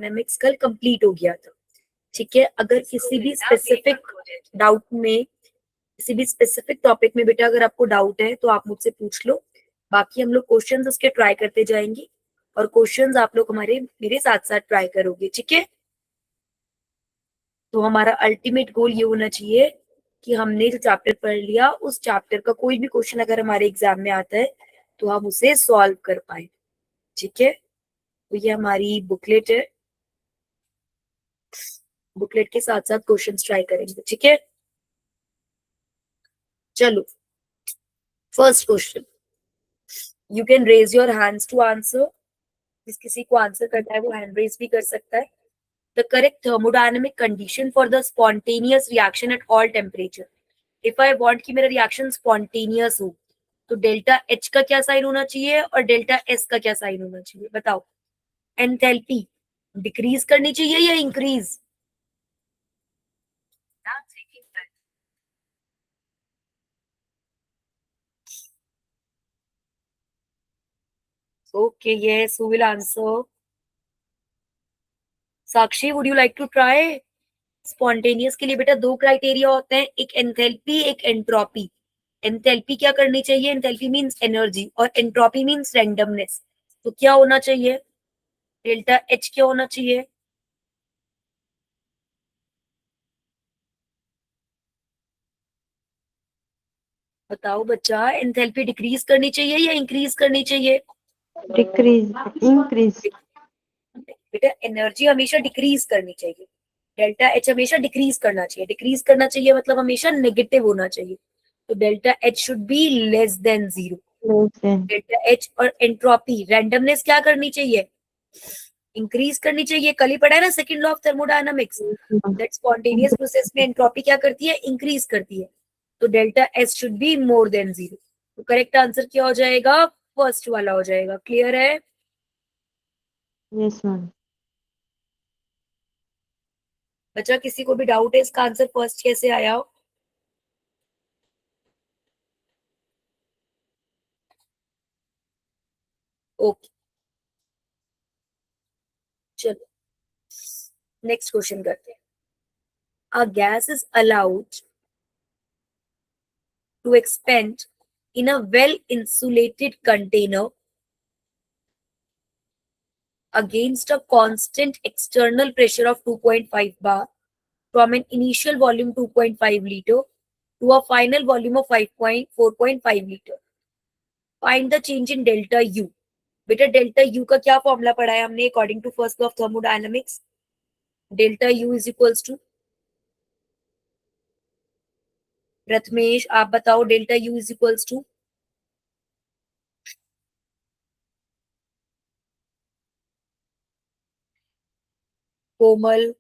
Dynamics कल complete हो गया था, ठीक है। अगर किसी भी स्पेसिफिक डाउट में, किसी भी स्पेसिफिक टॉपिक में बेटा अगर आपको डाउट है तो आप मुझसे पूछ लो, बाकी हम लोग क्वेश्चंस उसके ट्राई करते जाएंगे और क्वेश्चंस आप लोग हमारे मेरे साथ साथ ट्राई करोगे, ठीक है। तो हमारा अल्टीमेट गोल ये होना चाहिए कि हमने जो चैप्टर पढ़ लिया उस चैप्टर का कोई भी क्वेश्चन अगर हमारे एग्जाम में आता है तो हम उसे सॉल्व कर पाए, ठीक है। तो ये हमारी बुकलेट है, बुकलेट के साथ साथ क्वेश्चंस ट्राई करेंगे, ठीक है। चलो, first question, you can raise your hands to answer. किसी को आंसर करना है वो हैंड रेज भी कर सकता है। The correct thermodynamic condition for the spontaneous reaction at all temperature. If I want कि मेरा रिएक्शन स्पॉन्टेनियस हो तो डेल्टा एच का क्या साइन होना चाहिए और डेल्टा एस का क्या साइन होना चाहिए, बताओ। एंथैल्पी डिक्रीज करनी चाहिए या increase? Okay, yes, who will answer? Sakshi, would you like to try? Spontaneous के लिए बेटा दो क्राइटेरिया होते हैं, एक एंथैल्पी एक एंट्रोपी। एंथैल्पी क्या करनी चाहिए? एंथैल्पी मींस एनर्जी और एंट्रोपी मींस रैंडमनेस। तो क्या होना चाहिए? डेल्टा एच क्या होना चाहिए? बताओ बच्चा, एंथैल्पी डिक्रीज करनी चाहिए या इंक्रीज करनी चाहिए? Decrease, increase. बेटा एनर्जी हमेशा डिक्रीज करनी चाहिए, डेल्टा एच हमेशा डिक्रीज करना चाहिए। डिक्रीज करना चाहिए मतलब हमेशा नेगेटिव होना चाहिए, तो delta H should be less than 0। Delta H और एंट्रोपी रैंडमनेस क्या करनी चाहिए? इंक्रीज करनी चाहिए। कल ही पढ़ा है ना second law of thermodynamics, that spontaneous process में एंट्रोपी क्या करती है? इंक्रीज करती है। तो delta S should be more than 0। तो करेक्ट आंसर क्या हो जाएगा? फर्स्ट वाला हो जाएगा। क्लियर है? Yes ma'am. बच्चा किसी को भी डाउट है इसका आंसर फर्स्ट कैसे आया हो? ओके, चलो नेक्स्ट क्वेश्चन करते हैं। A gas is allowed to expand in a well insulated container against a constant external pressure of 2.5 bar from an initial volume 2.5 liter to a final volume of 4.5 liter. Find the change in delta U. बेटा delta U का क्या formula पढ़ा है हमने according to first law of thermodynamics? Delta U is equals to, Prathamesh आप बताओ, delta U is equals to? Komal,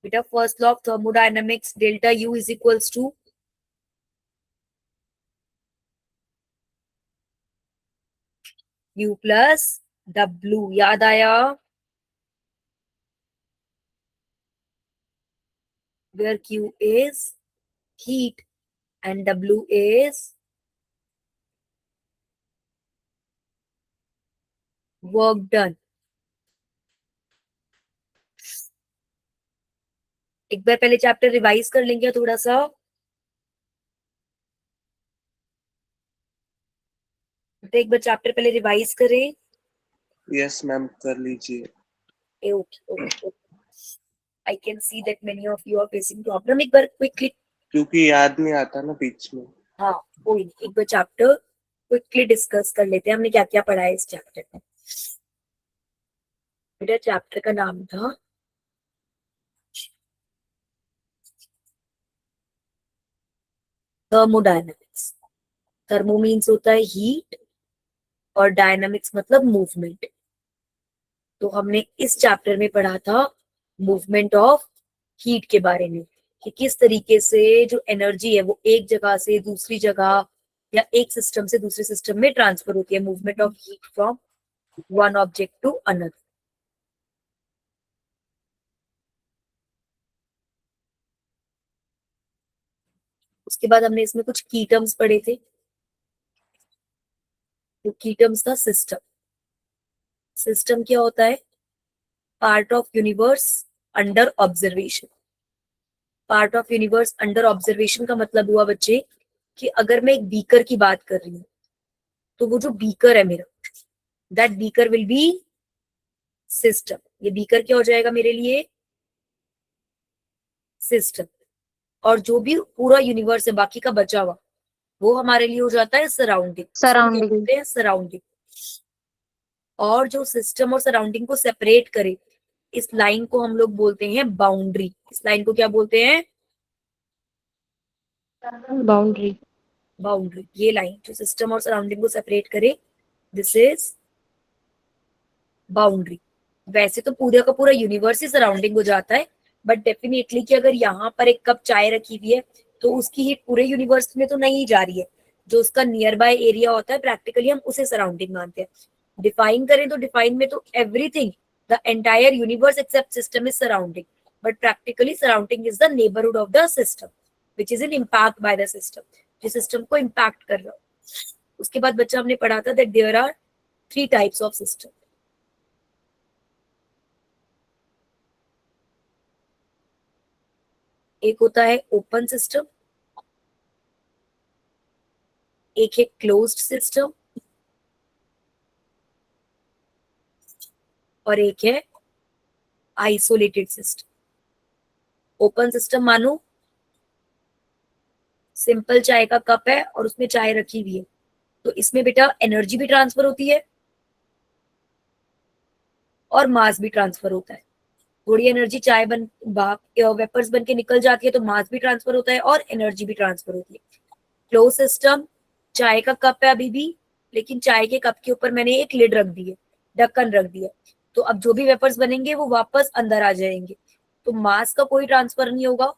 बेटा first law of thermodynamics delta U is equals to U plus W, याद आया? where Q is heat and W is work done. एक बार पहले chapter revise कर लेंगे थोड़ा सा। तो एक बार चैप्टर पहले रिवाइज करें। यस मैम, कर लीजिए। Okay, I can see that many of you are facing problem. एक बार क्विकली, क्योंकि याद नहीं आता ना बीच में। हाँ कोई नहीं, एक बार चैप्टर क्विकली डिस्कस कर लेते हैं हमने क्या क्या पढ़ा है इस चैप्टर में। बेटा चैप्टर का नाम था थर्मोडायनामिक्स। थर्मो मीन्स होता है हीट और डायनामिक्स मतलब मूवमेंट। तो हमने इस चैप्टर में पढ़ा था मूवमेंट ऑफ हीट के बारे में, कि किस तरीके से जो एनर्जी है वो एक जगह से दूसरी जगह या एक सिस्टम से दूसरे सिस्टम में ट्रांसफर होती है। Movement of heat from one object to another. उसके बाद हमने इसमें कुछ की टर्म्स पढ़े थे। तो की टर्म्स था सिस्टम। सिस्टम क्या होता है? Part of universe under observation. Part of universe under observation का मतलब हुआ बच्चे कि अगर मैं एक बीकर की बात कर रही हूँ तो वो जो बीकर है मेरा, that beaker will be system. ये बीकर क्या हो जाएगा मेरे लिए? सिस्टम। और जो भी पूरा यूनिवर्स है बाकी का बचा हुआ, वो हमारे लिए हो जाता है सराउंडिंग। Surrounding. सराउंडिंग। और जो सिस्टम और सराउंडिंग को सेपरेट करे, इस लाइन को हम लोग बोलते हैं बाउंड्री। इस लाइन को क्या बोलते हैं? Boundary. बाउंड्री। ये लाइन जो सिस्टम और सराउंडिंग को सेपरेट करे, दिस इज बाउंड्री। वैसे तो पूरा का पूरा यूनिवर्स ही सराउंडिंग हो जाता है, बट डेफिनेटली कि अगर यहाँ पर एक कप चाय रखी हुई है तो उसकी हीट पूरे यूनिवर्स में तो नहीं जा रही है। जो उसका नियर बाय एरिया होता है प्रैक्टिकली हम उसे सराउंडिंग मानते हैं। डिफाइन करें तो डिफाइन में तो everything, the entire universe except system is surrounding, but practically surrounding is the neighbourhood of the system which is an impact by the system, जो सिस्टम को इम्पैक्ट कर रहा हो। उसके बाद बच्चा हमने पढ़ा था that there are 3 types of system. एक होता है ओपन सिस्टम, एक है क्लोज्ड सिस्टम, और एक है आइसोलेटेड सिस्टम। ओपन सिस्टम मानो सिंपल चाय का कप है और उसमें चाय रखी हुई है, तो इसमें बेटा एनर्जी भी ट्रांसफर होती है और मास भी ट्रांसफर होता है। थोड़ी एनर्जी चाय वेपर्स बन के निकल जाती है तो मास भी ट्रांसफर होता है और एनर्जी भी ट्रांसफर होती है। क्लोज सिस्टम, चाय का कप है अभी भी, लेकिन चाय के कप के ऊपर मैंने एक लिड रख दी है, ढक्कन रख दिया, तो अब जो भी वेपर्स बनेंगे वो वापस अंदर आ जाएंगे, तो मास का कोई ट्रांसफर नहीं होगा,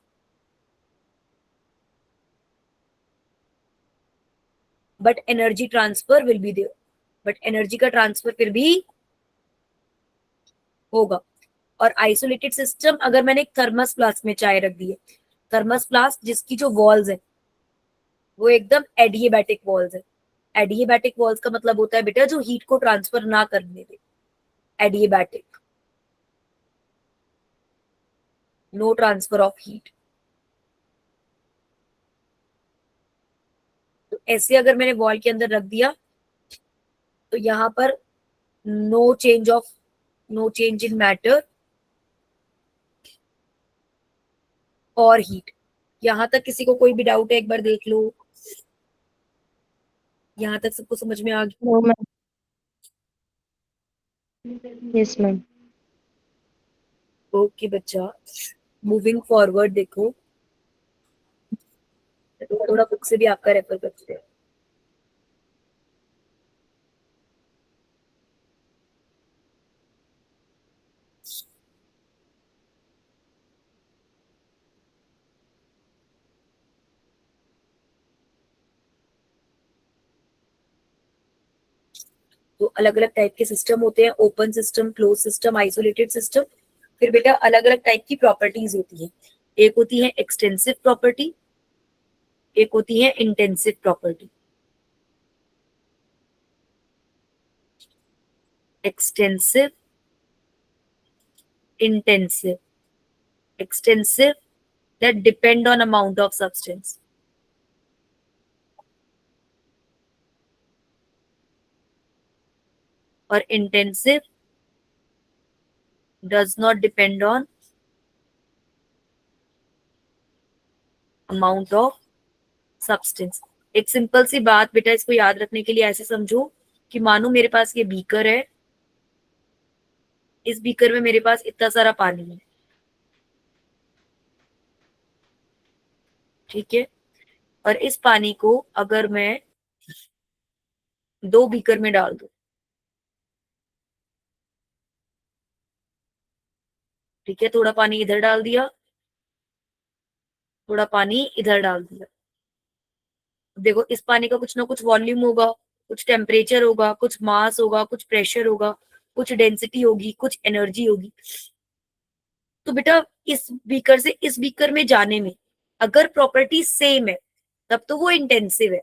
but energy transfer will be there. But energy का ट्रांसफर फिर भी होगा। और आइसोलेटेड सिस्टम, अगर मैंने एक थर्मस फ्लास्क में चाय रख दी है, थर्मस फ्लास्क जिसकी जो वॉल्स है वो एकदम एडिएबैटिक वॉल्स है। एडिएबैटिक वॉल्स का मतलब होता है बेटा जो हीट को ट्रांसफर ना करने दे, एडिएबैटिक, नो ट्रांसफर ऑफ हीट। तो ऐसे अगर मैंने वॉल के अंदर रख दिया तो यहाँ पर नो चेंज इन मैटर और हीट। यहाँ तक किसी को कोई भी डाउट है एक बार देख लो। यहाँ तक सबको समझ में आ गया? No, ma'am. Yes, ma'am. Okay बच्चा, मूविंग फॉरवर्ड देखो, थोड़ा बुक से भी आपका रेफर करते हैं। तो अलग अलग टाइप के सिस्टम होते हैं, open system, close system, isolated system. फिर बेटा अलग अलग टाइप की प्रॉपर्टीज होती है। एक होती है एक्सटेंसिव प्रॉपर्टी, एक होती है intensive property. Extensive, intensive. Extensive that depend on amount of substance, और intensive does not depend on amount of substance। एक सिंपल सी बात बेटा इसको याद रखने के लिए ऐसे समझो कि मानो मेरे पास ये बीकर है, इस बीकर में मेरे पास इतना सारा पानी है, ठीक है, और इस पानी को अगर मैं 2 बीकर में डाल दूं, ठीक है, थोड़ा पानी इधर डाल दिया, थोड़ा पानी इधर डाल दिया, देखो इस पानी का कुछ ना कुछ वॉल्यूम होगा, कुछ टेम्परेचर होगा, कुछ मास होगा, कुछ प्रेशर होगा, कुछ डेंसिटी होगी, कुछ एनर्जी होगी। तो बेटा इस बीकर से इस बीकर में जाने में अगर प्रॉपर्टी सेम है तब तो वो इंटेंसिव है,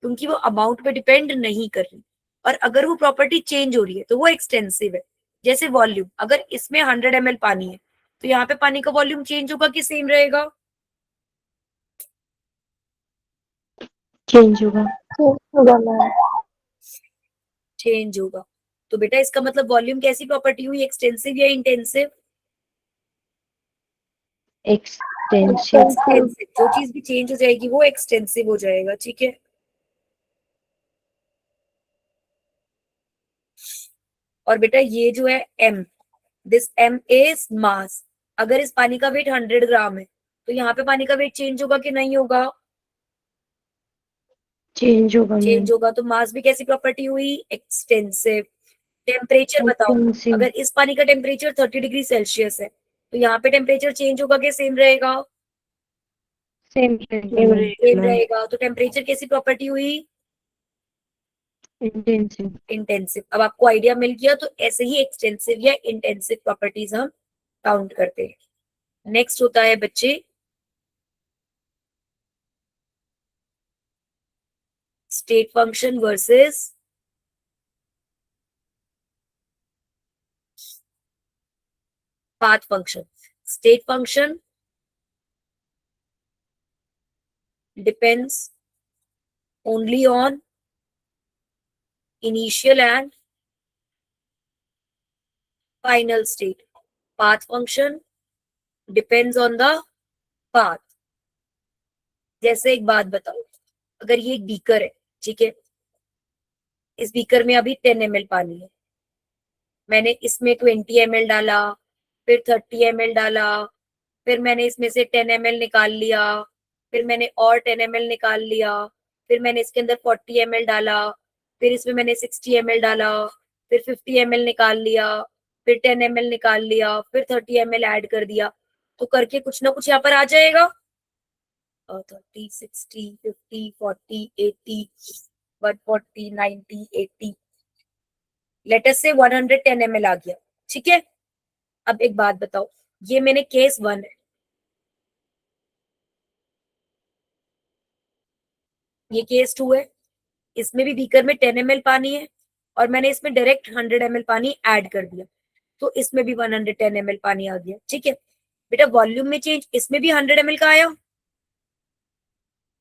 क्योंकि वो अमाउंट पे डिपेंड नहीं कर रही। और अगर वो प्रॉपर्टी चेंज हो रही है तो वो एक्सटेंसिव है। जैसे वॉल्यूम, अगर इसमें 100 ml पानी है तो यहाँ पे पानी का वॉल्यूम चेंज होगा कि सेम रहेगा? चेंज होगा। होगा मैम। चेंज होगा। तो बेटा इसका मतलब वॉल्यूम कैसी प्रॉपर्टी हुई, एक्सटेंसिव या इंटेंसिव? एक्सटेंसिव। एक्सटेंसिव। जो चीज भी चेंज हो जाएगी वो एक्सटेंसिव हो जाएगा, ठीक है। और बेटा ये जो है m, this m is mass. अगर इस पानी का वेट 100 ग्राम है तो यहाँ पे पानी का वेट चेंज होगा कि नहीं होगा? चेंज होगा मैम। चेंज होगा। तो मास भी कैसी प्रॉपर्टी हुई, एक्सटेंसिव। टेम्परेचर बताओ, एक्सटेंसिव। अगर इस पानी का टेम्परेचर 30 डिग्री सेल्सियस है तो यहाँ पे टेम्परेचर चेंज होगा कि सेम रहेगा? Same same ma'am. रहेगा। तो टेम्परेचर कैसी प्रॉपर्टी हुई, इंटेंसिव। इंटेंसिव। अब आपको आइडिया मिल गया, तो ऐसे ही एक्सटेंसिव या इंटेंसिव प्रॉपर्टीज हम काउंट करते हैं। नेक्स्ट होता है बच्चे state function versus path function. State function depends only on initial and final state. Path function depends on the path. जैसे एक बात बताओ, अगर ये एक बीकर है, ठीक है, इस बीकर में अभी 10 ml पानी है, मैंने इसमें 20 ml डाला, फिर 30 ml डाला, फिर मैंने इसमें से 10 ml निकाल लिया, फिर मैंने और 10 ml निकाल लिया, फिर मैंने इसके अंदर 40 ml डाला, फिर इसमें मैंने 60 ml डाला, फिर 50 ml निकाल लिया, फिर 10 ml निकाल लिया, फिर 30 ml ऐड कर दिया, तो करके कुछ ना कुछ यहाँ पर आ जाएगा। 30, 60, 50, 40, 80, 140, 90, 80, लेट अस से 110 ml आ गया, ठीक है। अब एक बात बताओ, ये मैंने केस 1 है, ये केस 2 है, इसमें भी बीकर में 10 ml पानी है और मैंने इसमें डायरेक्ट 100 ml पानी ऐड कर दिया, तो इसमें भी 110 ml पानी आ गया, ठीक है। बेटा वॉल्यूम में चेंज इसमें भी 100 ml का आया,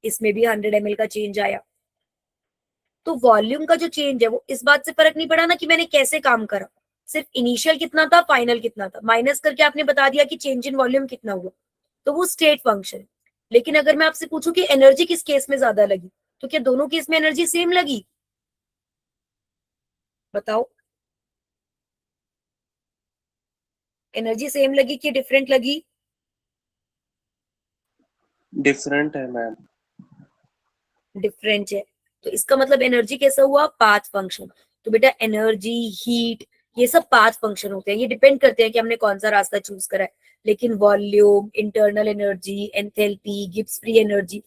इसमें भी 100 ml का चेंज आया। तो वॉल्यूम का जो चेंज है वो इस बात से फर्क नहीं पड़ा ना कि मैंने कैसे काम करा, सिर्फ इनिशियल कितना था, फाइनल कितना था, माइनस करके आपने बता दिया कि चेंज इन वॉल्यूम कितना हुआ, तो वो स्टेट फंक्शन। लेकिन अगर मैं आपसे पूछूं कि एनर्जी किस केस में ज्यादा लगी, तो क्या दोनों केस में एनर्जी सेम लगी? बताओ, एनर्जी सेम लगी कि डिफरेंट लगी? डिफरेंट है मैम। डिफरेंट है। तो इसका मतलब एनर्जी कैसा हुआ, पाथ फंक्शन। तो बेटा एनर्जी, हीट, ये सब पाथ फंक्शन होते हैं, ये डिपेंड करते हैं कि हमने कौन सा रास्ता चूज करा है। लेकिन volume, internal energy, enthalpy, Gibbs free energy,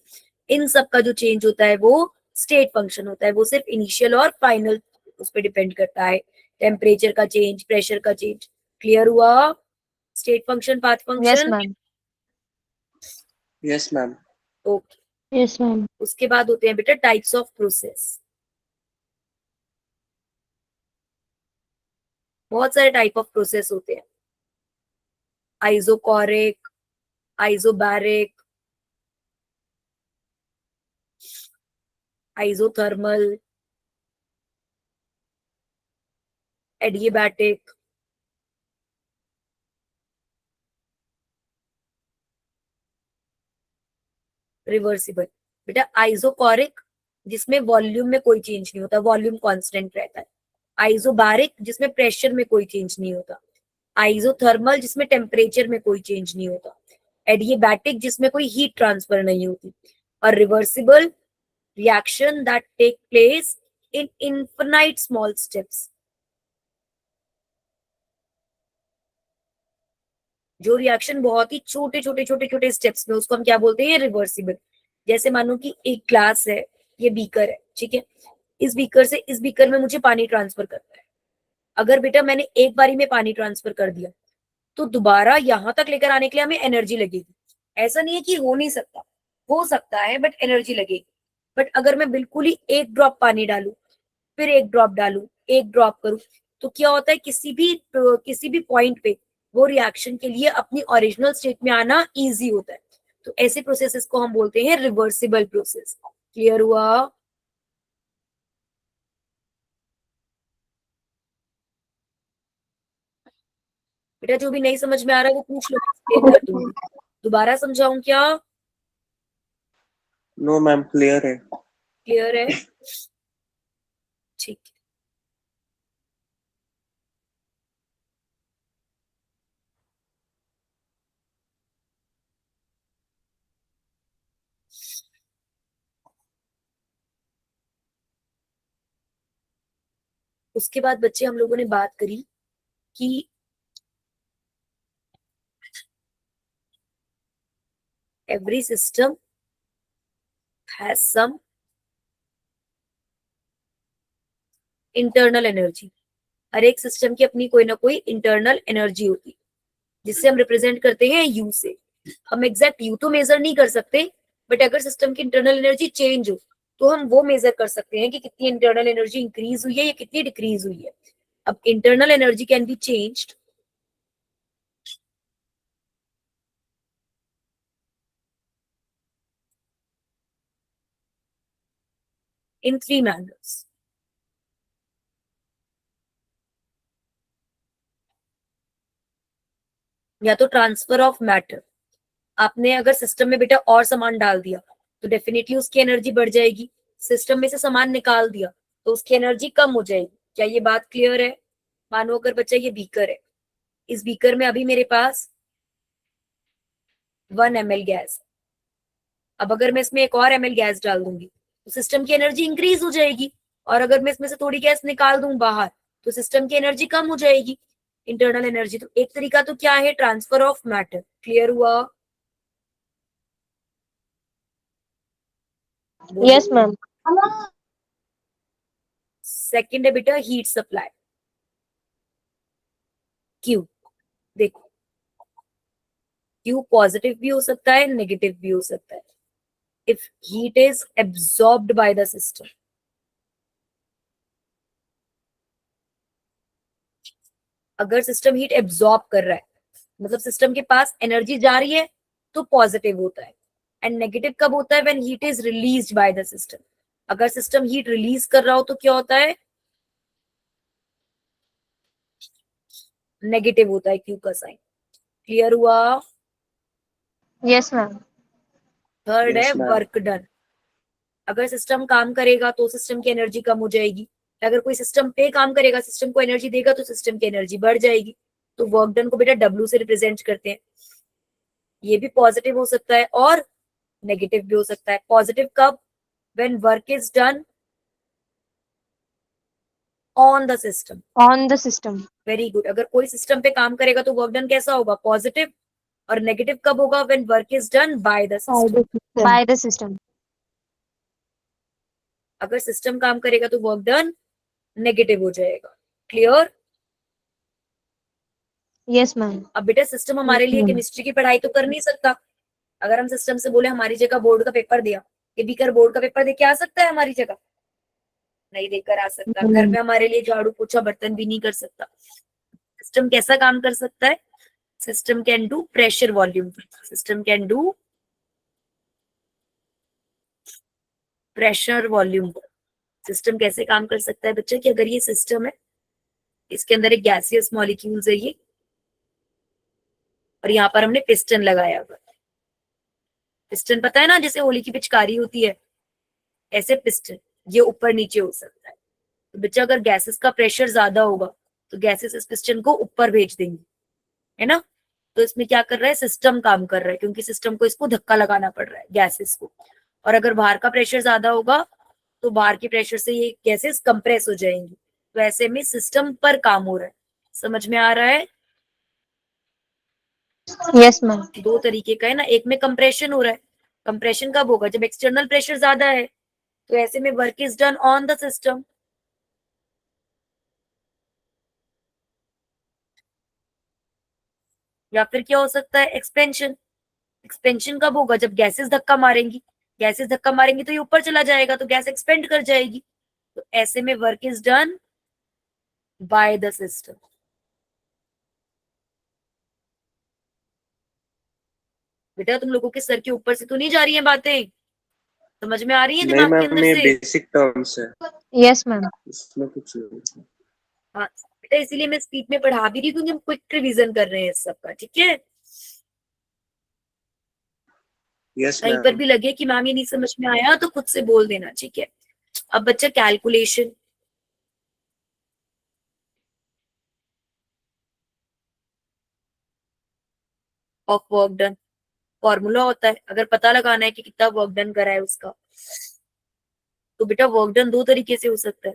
इन सब का जो चेंज होता है वो स्टेट फंक्शन होता है, वो सिर्फ इनिशियल और फाइनल उस पर डिपेंड करता है। टेम्परेचर का चेंज, प्रेशर का चेंज, क्लियर हुआ? State function, path yes function. Ma'am. Yes ma'am. Okay. Yes ma'am. उसके बाद होते हैं बेटा टाइप्स ऑफ प्रोसेस। बहुत सारे टाइप ऑफ प्रोसेस होते हैं, isochoric, isobaric, isothermal, adiabatic, reversible. बेटा आइसोकोरिक जिसमें वॉल्यूम में कोई चेंज नहीं होता, वॉल्यूम कांस्टेंट रहता है। आइसोबैरिक जिसमें प्रेशर में कोई चेंज नहीं होता। आइसोथर्मल जिसमें टेम्परेचर में कोई चेंज नहीं होता। एडियाबैटिक जिसमें कोई हीट ट्रांसफर नहीं होती। और reversible, reaction that take place in infinite small steps, जो रिएक्शन बहुत ही छोटे छोटे छोटे छोटे स्टेप्स में, उसको हम क्या बोलते हैं, रिवर्सिबल। जैसे मानो कि एक ग्लास है, ये बीकर है, ठीक है, इस बीकर से इस बीकर में मुझे पानी ट्रांसफर करना है। अगर बेटा मैंने एक बारी में पानी ट्रांसफर कर दिया तो दोबारा यहां तक लेकर आने के लिए हमें एनर्जी लगेगी। ऐसा नहीं है कि हो नहीं सकता, हो सकता है बट एनर्जी लगेगी। बट अगर मैं बिल्कुल ही एक ड्रॉप पानी डालू फिर एक ड्रॉप डालूं, एक ड्रॉप करूं, तो क्या होता है किसी भी पॉइंट पे वो रिएक्शन के लिए अपनी ओरिजिनल स्टेट में आना इजी होता है। तो ऐसे प्रोसेसेस को हम बोलते हैं रिवर्सिबल प्रोसेस। क्लियर हुआ? बेटा जो भी नहीं समझ में आ रहा है वो पूछ लो, एक्सप्लेन कर दूंगी। दोबारा समझाऊं क्या? नो मैम, क्लियर है। क्लियर है? ठीक है। उसके बाद बच्चे हम लोगों ने बात करी कि every system has some internal energy. हर एक सिस्टम की अपनी कोई ना कोई इंटरनल एनर्जी होती है जिससे हम रिप्रेजेंट करते हैं यू से। हम एग्जैक्ट यू तो मेजर नहीं कर सकते, बट अगर सिस्टम की इंटरनल एनर्जी चेंज हो तो हम वो मेजर कर सकते हैं कि कितनी इंटरनल एनर्जी इंक्रीज हुई है या कितनी डिक्रीज हुई है। अब internal energy can be changed in 3 manners। या तो ट्रांसफर ऑफ मैटर, आपने अगर सिस्टम में बेटा और सामान डाल दिया तो डेफिनेटली उसकी एनर्जी बढ़ जाएगी। सिस्टम में से सामान निकाल दिया तो उसकी एनर्जी कम हो जाएगी। क्या ये बात क्लियर है? मानो अगर बच्चा ये बीकर है, इस बीकर में अभी मेरे पास 1 ml गैस। अब अगर मैं इसमें एक और ml गैस डाल दूंगी तो सिस्टम की एनर्जी इंक्रीज हो जाएगी, और अगर मैं इसमें से थोड़ी गैस निकाल दूं बाहर तो सिस्टम की एनर्जी कम हो जाएगी, इंटरनल एनर्जी। तो एक तरीका तो क्या है, ट्रांसफर ऑफ मैटर। क्लियर हुआ? Yes ma'am. सेकंड है बेटा हीट सप्लाई। क्यू, देखो क्यू पॉजिटिव भी हो सकता है, नेगेटिव भी हो सकता है। If heat is absorbed bye the system, अगर सिस्टम हीट एब्सॉर्ब कर रहा है मतलब सिस्टम के पास एनर्जी जा रही है तो पॉजिटिव होता है। एंड नेगेटिव कब होता है? When heat is released by the system. अगर सिस्टम हीट रिलीज कर रहा हो तो क्या होता है? नेगेटिव होता है क्यू का साइन। क्लियर हुआ? Yes ma'am. थर्ड है यस मैम। Work done. अगर सिस्टम काम करेगा तो सिस्टम की एनर्जी कम हो जाएगी, अगर कोई सिस्टम पे काम करेगा, सिस्टम को एनर्जी देगा तो सिस्टम की एनर्जी बढ़ जाएगी। तो वर्क डन को बेटा डब्ल्यू से रिप्रेजेंट करते हैं। ये भी पॉजिटिव हो सकता है और नेगेटिव भी हो सकता है। पॉजिटिव कब? When work is done on the system. On the system. Very good. अगर कोई सिस्टम पे काम करेगा तो वर्क डन कैसा होगा? पॉजिटिव। और नेगेटिव कब होगा? When work is done by the system. Bye the system. अगर सिस्टम काम करेगा तो वर्क डन नेगेटिव हो जाएगा। क्लियर? Yes ma'am. अब बेटा सिस्टम हमारे लिए केमिस्ट्री की पढ़ाई तो कर नहीं सकता। अगर हम सिस्टम से बोले हमारी जगह बोर्ड का पेपर दिया, ये बीकर बोर्ड का पेपर दे के आ सकता है हमारी जगह? नहीं देकर आ सकता। घर में हमारे लिए झाड़ू पोछा बर्तन भी नहीं कर सकता। सिस्टम कैसा काम कर सकता है? System can do pressure volume. System can do pressure volume. System कैसे काम कर सकता है बच्चा कि अगर ये सिस्टम है, इसके अंदर एक गैसियस मॉलिक्यूल्स है ये, और यहाँ पर हमने पिस्टन लगाया हुआ। पिस्टन पता है ना, जैसे होली की पिचकारी होती है ऐसे पिस्टन, ये ऊपर नीचे हो सकता है। तो बच्चा अगर गैसेस का प्रेशर ज्यादा होगा तो गैसेस इस पिस्टन को ऊपर भेज देंगी, है ना। तो इसमें क्या कर रहा है? सिस्टम काम कर रहा है, क्योंकि सिस्टम को इसको धक्का लगाना पड़ रहा है गैसेस को। और अगर बाहर का प्रेशर ज्यादा होगा तो बाहर के प्रेशर से ये गैसेस कंप्रेस हो जाएंगी। तो ऐसे में सिस्टम पर काम हो रहा है। समझ में आ रहा है? Yes ma'am. दो तरीके का है ना, एक में कंप्रेशन हो रहा है। कंप्रेशन कब होगा? जब एक्सटर्नल प्रेशर ज्यादा है। तो ऐसे में work is done on the system. या फिर क्या हो सकता है? एक्सपेंशन। एक्सपेंशन कब होगा? जब गैसेस धक्का मारेंगी। गैसेस धक्का मारेंगी तो ये ऊपर चला जाएगा, तो गैस एक्सपेंड कर जाएगी। तो ऐसे में work is done by the system. बेटा तुम लोगों के सर के ऊपर से तो नहीं जा रही हैं बातें, समझ में आ रही है नहीं दिमाग के अंदर मैम, ये से? बेसिक टर्म्स है, Yes, ma'am. इसमें कुछ नहीं। हाँ बेटा, इसीलिए मैं स्पीड में पढ़ा भी रही हूँ क्योंकि हम क्विक रिवीजन कर रहे हैं इस सबका, ठीक है? यस कहीं पर मैम। भी लगे कि मैम ये नहीं समझ में आया तो खुद से बोल देना, ठीक है? अब बच्चा calculation of work done, formula होता है अगर पता लगाना है कि कितना वर्क डन करा है उसका। तो बेटा वर्क डन दो तरीके से हो सकता है,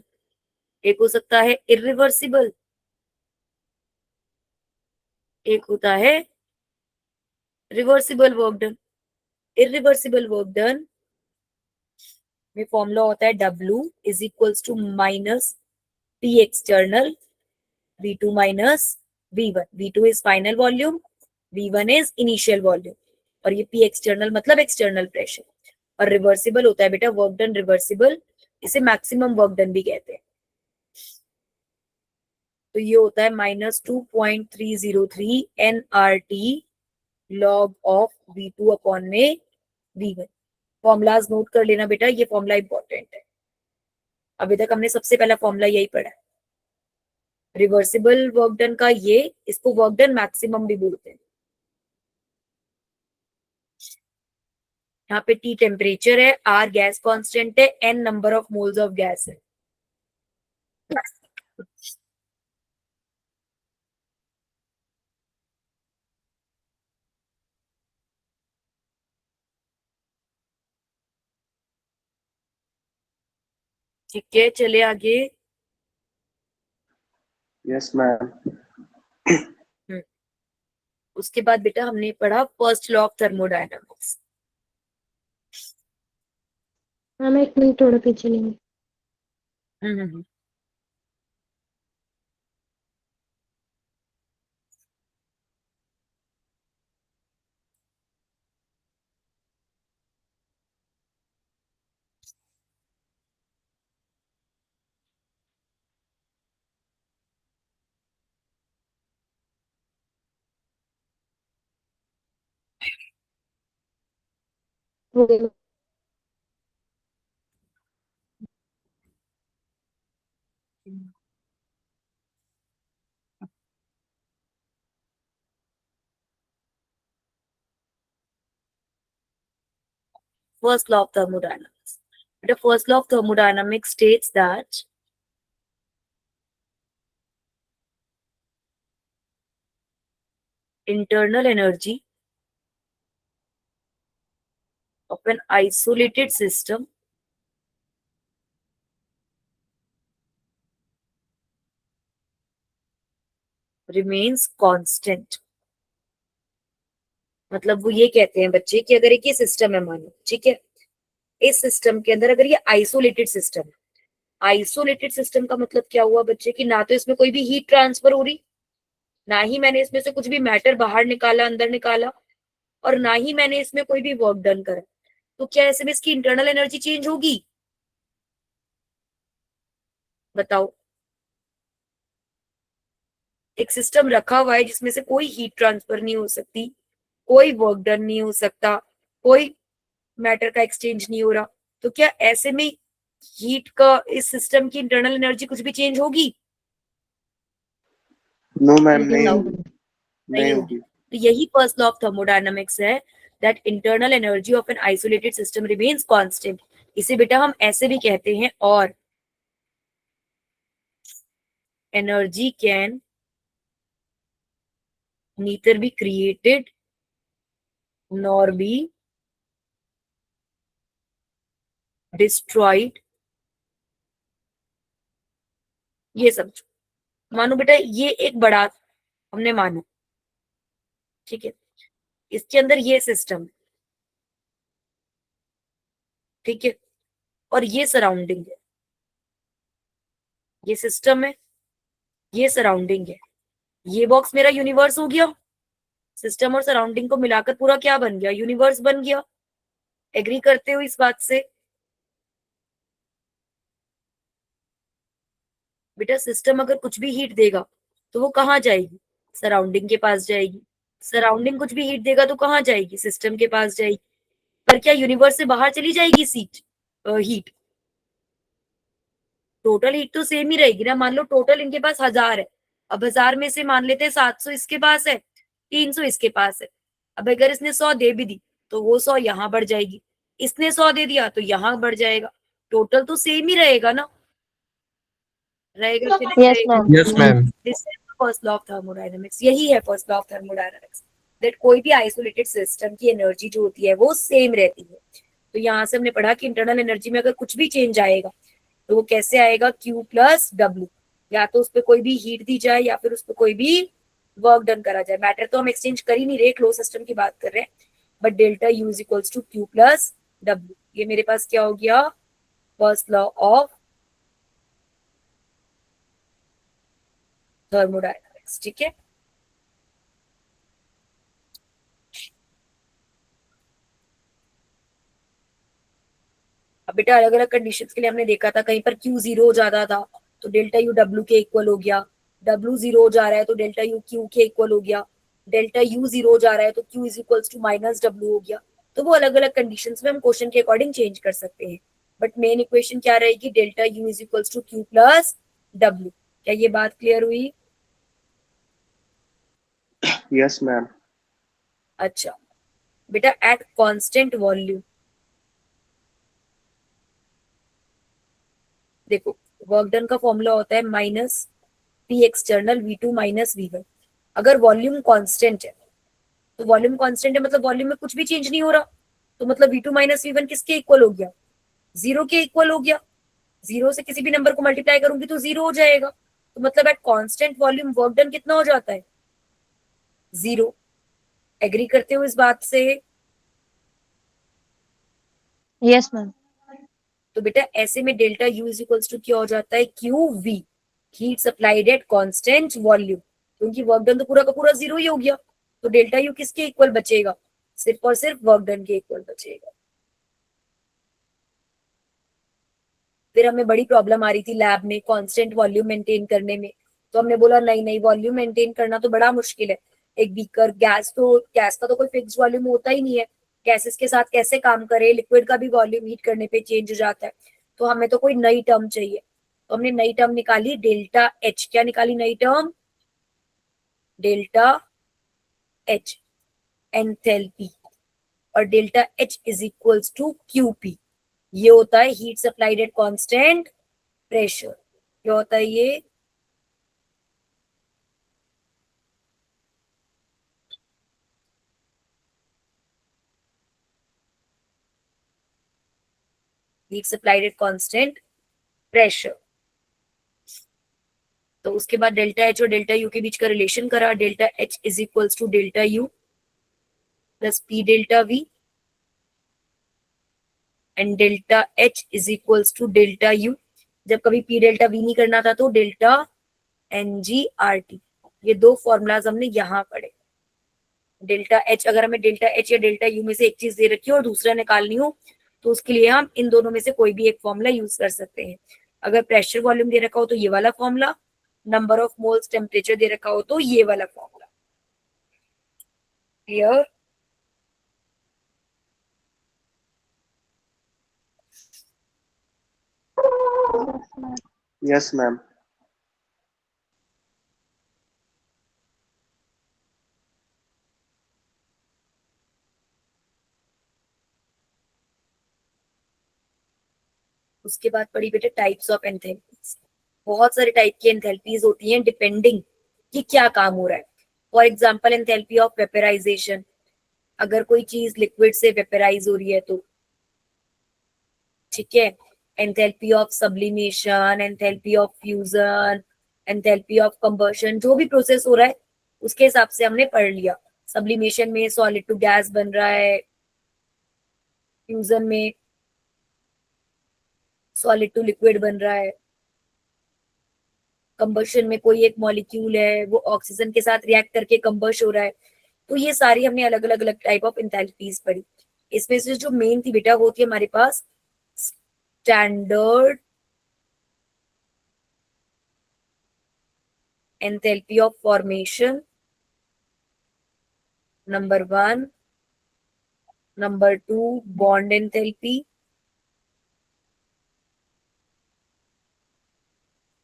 एक हो सकता है इरिवर्सिबल, एक होता है reversible work done. Irreversible work done में फॉर्मूला होता है W is equals to minus P external V2 minus V1। V2 is final volume, V1 is initial volume, और ये P एक्सटर्नल मतलब एक्सटर्नल प्रेशर। और रिवर्सिबल होता है बेटा वर्क डन रिवर्सिबल, इसे मैक्सिमम वर्क डन भी कहते हैं। तो ये होता है -2.303 NRT log of V2 upon में V1। फॉर्मुलाज नोट कर लेना बेटा, ये फॉर्मूला इंपॉर्टेंट है। अभी तक हमने सबसे पहला फॉर्मूला यही पढ़ा है, रिवर्सिबल वर्क डन का ये, इसको वर्क डन मैक्सिमम भी बोलते हैं। यहाँ पे T टेम्परेचर है, R गैस कांस्टेंट है, N number of moles of gas है। ठीक है, चले आगे। Yes ma'am. हम्म, उसके बाद बेटा हमने पढ़ा first law of thermodynamics. Ma'am एक मिनट थोड़ा पीछे लेंगे। हम्म हो गया। First law of thermodynamics. The first law of thermodynamics states that internal energy of an isolated system remains constant। मतलब वो ये कहते हैं बच्चे कि अगर एक ये सिस्टम है मानो, ठीक है, इस सिस्टम के अंदर अगर ये आइसोलेटेड सिस्टम है, आइसोलेटेड सिस्टम का मतलब क्या हुआ बच्चे कि ना तो इसमें कोई भी हीट ट्रांसफर हो रही, ना ही मैंने इसमें से कुछ भी मैटर बाहर निकाला अंदर निकाला, और ना ही मैंने इसमें कोई भी वर्क डन करा। तो क्या ऐसे में इसकी इंटरनल एनर्जी चेंज होगी? बताओ। एक सिस्टम रखा हुआ है जिसमें से कोई हीट ट्रांसफर नहीं हो सकती, कोई वर्क डन नहीं हो सकता, कोई मैटर का एक्सचेंज नहीं हो रहा, तो क्या ऐसे में हीट का इस सिस्टम की इंटरनल एनर्जी कुछ भी चेंज होगी? नो मैम, बिल्कुल नहीं बताओ। होगी, नहीं नहीं होगी। होगी। तो यही फर्स्ट लॉ ऑफ थर्मोडायनामिक्स है, that internal energy of an isolated system remains constant. इसे बेटा हम ऐसे भी कहते हैं, और energy can neither be created nor be destroyed. ये समझो, मानो बेटा ये एक बड़ा हमने माना, ठीक है, इसके अंदर ये सिस्टम, ठीक है, और ये सराउंडिंग है, ये सिस्टम है, ये सराउंडिंग है, ये बॉक्स मेरा यूनिवर्स हो गया। सिस्टम और सराउंडिंग को मिलाकर पूरा क्या बन गया? यूनिवर्स बन गया। एग्री करते हो इस बात से? बेटा सिस्टम अगर कुछ भी हीट देगा तो वो कहाँ जाएगी? सराउंडिंग के पास जाएगी। सराउंडिंग कुछ भी हीट देगा तो कहाँ जाएगी? सिस्टम के पास जाएगी। पर क्या यूनिवर्स से बाहर चली जाएगी हीट? टोटल हीट तो सेम ही रहेगी ना। मान लो टोटल इनके पास 1000 है, अब 1000 में से मान लेते हैं 700 इसके पास है, 300 इसके पास है। अब अगर इसने 100 दे भी दी तो वो 100 यहाँ बढ़ जाएगी, इसने 100 दे दिया तो यहाँ बढ़ जाएगा। टोटल तो सेम ही रहेगा ना, रहेगा कि नहीं Yes, रहेगा? ma'am. Yes, ma'am. This is first law of thermodynamics, यही है first law of thermodynamics, that कोई भी आइसोलेटेड सिस्टम की एनर्जी जो होती है वो सेम रहती है। तो यहाँ से हमने पढ़ा कि इंटरनल एनर्जी में अगर कुछ भी चेंज आएगा तो वो कैसे आएगा? Q plus W. या तो उस पर कोई भी हीट दी जाए या फिर उस पर कोई भी वर्क डन करा जाए। मैटर तो हम एक्सचेंज कर ही नहीं रहे, क्लोज सिस्टम की बात कर रहे हैं। But delta U is equals to Q plus W. ये मेरे पास क्या हो गया? First law of thermodynamics. ठीक है, अब बेटा अलग अलग कंडीशंस के लिए हमने देखा था, कहीं पर Q 0 हो जाता था तो डेल्टा यू W के इक्वल हो गया, W 0 हो जा रहा है तो डेल्टा यू Q के इक्वल हो गया, डेल्टा U 0 हो जा रहा है तो Q is equals to minus W हो गया। तो वो अलग अलग कंडीशंस में हम क्वेश्चन के अकॉर्डिंग चेंज कर सकते हैं। बट मेन इक्वेशन क्या रहेगी? Delta U is equals to Q plus W। क्या ये बात क्लियर हुई? Yes, ma'am. अच्छा बेटा, एट कांस्टेंट वॉल्यूम देखो, वर्क डन का फॉर्मूला होता है minus P external V2 minus V1। अगर वॉल्यूम कांस्टेंट है तो वॉल्यूम कांस्टेंट है मतलब वॉल्यूम में कुछ भी चेंज नहीं हो रहा, तो मतलब V2 माइनस V1 किसके इक्वल हो गया? 0 के इक्वल हो गया। 0 से किसी भी नंबर को मल्टीप्लाई करूंगी तो 0 हो जाएगा। तो मतलब eight constant volume work done कितना हो जाता है? 0। एग्री करते हो इस बात से? Yes, ma'am. तो बेटा ऐसे में delta U is equals to क्या हो जाता है? Q V, heat supplied at constant volume. क्योंकि वर्क डन तो पूरा का पूरा 0 ही हो गया, तो डेल्टा यू किसके इक्वल बचेगा? सिर्फ और सिर्फ वर्क डन के इक्वल बचेगा। फिर हमें बड़ी प्रॉब्लम आ रही थी लैब में कांस्टेंट वॉल्यूम मेंटेन करने में। तो हमने बोला नहीं नहीं, वॉल्यूम मेंटेन करना तो बड़ा मुश्किल है। एक बीकर गैस का तो कोई फिक्स वॉल्यूम होता ही नहीं है, गैसेस के साथ कैसे काम करे? लिक्विड का भी वॉल्यूम हीट करने पे चेंज हो जाता है। तो हमें तो कोई नई टर्म चाहिए, तो हमने नई टर्म निकाली डेल्टा एच। क्या निकाली नई टर्म? Delta H, enthalpy. और delta H is equals to Q P. ये होता है heat supplied at constant pressure. क्या होता है ये? Heat supplied at constant pressure. तो उसके बाद डेल्टा एच और डेल्टा यू के बीच का रिलेशन करा, delta H is equals to delta U plus P delta V and delta H is equals to delta U. जब कभी पी डेल्टा वी नहीं करना था तो delta n g R T. ये दो फॉर्मूलाज हमने यहाँ पढ़े। डेल्टा एच, अगर हमें डेल्टा एच या डेल्टा यू में से एक चीज दे रखी हो और दूसरा निकालनी हो तो उसके लिए हम इन दोनों में से कोई भी एक फॉर्मूला यूज कर सकते हैं। अगर प्रेशर वॉल्यूम दे रखा हो तो ये वाला formula, number of moles temperature दे रखा हो तो ये वाला फॉर्मूला। क्लियर? Yes, ma'am. उसके बाद पढ़ी बेटे टाइप्स ऑफ एंथैल्पीज। बहुत सारे टाइप की एंथैल्पीज होती हैं डिपेंडिंग कि क्या काम हो रहा है। For example enthalpy of vaporisation, अगर कोई चीज लिक्विड से वेपराइज हो रही है तो, ठीक है। Enthalpy of sublimation, enthalpy of fusion, enthalpy of combustion, जो भी प्रोसेस हो रहा है उसके हिसाब से हमने पढ़ लिया। सब्लिमेशन में सॉलिड टू गैस बन रहा है, फ्यूजन में सॉलिड टू लिक्विड बन रहा है, कंबशन में कोई एक मॉलिक्यूल है वो ऑक्सीजन के साथ रिएक्ट करके कंबश हो रहा है। तो ये सारी हमने अलग अलग अलग टाइप ऑफ एंथैल्पीज पढ़ी। इसमें से जो मेन थी बेटा वो थी हमारे पास standard enthalpy of formation, number 1, number 2 bond enthalpy,